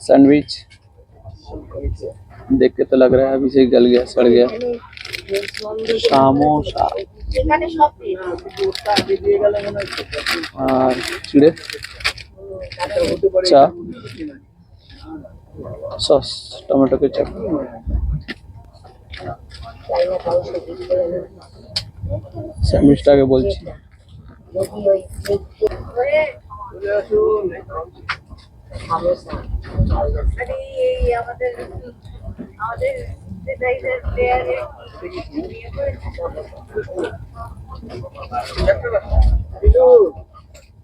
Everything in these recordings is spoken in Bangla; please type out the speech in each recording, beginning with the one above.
सैंडविच देख के तो लग रहा है अभी से गल गया, सड़ गया। समोसा और चिड़े, चा, सॉस, टमाटो केचप। স্যান্ডউইচটাকে বলছি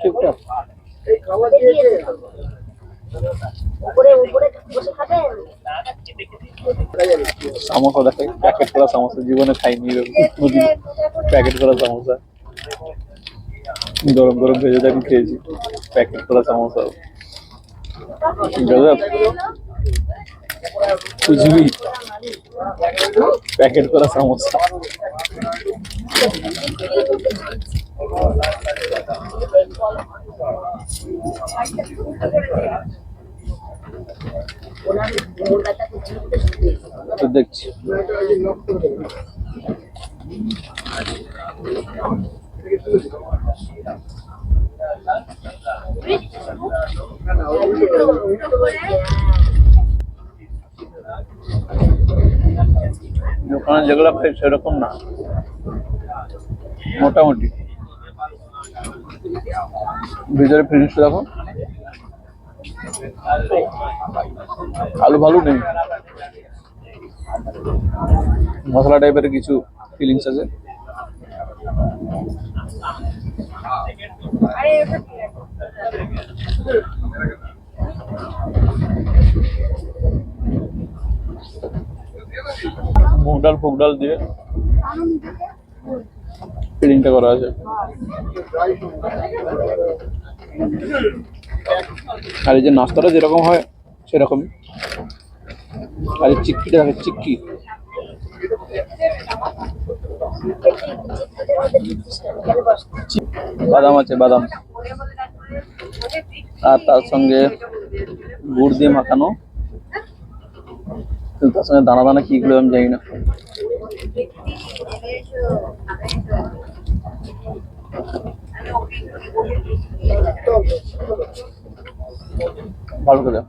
ঠিকঠাক। समोसा देखे पैकेट करा समोसा जीवन खाई पैकेट करा समोसा गरम गरम भेजे देखे खेয়েছি पैकेट करा समोसा गजब कुछ भी पैकेट करा समोसा। তো দেখছি দোকানে যেগুলো খাই সেরকম না, মোটামুটি ভিতরে ফিনিশ দেখো, আলু ভালো নেই, মশলা টাইপের কিছু ফিলিংস আছে। মুগ ডাল ফুগ ডাল দিয়ে ফিলিংটা করা আছে। আর এই যে নাস্তাটা যেরকম হয় সেরকমই। আর চিক্কিটা দেখে, চিক্কি বাদাম আছে, বাদাম আর তার সঙ্গে গুড় দিয়ে মাখানো, তার সঙ্গে দানা দানা কি গুলো আমি জানি না। ভালো করে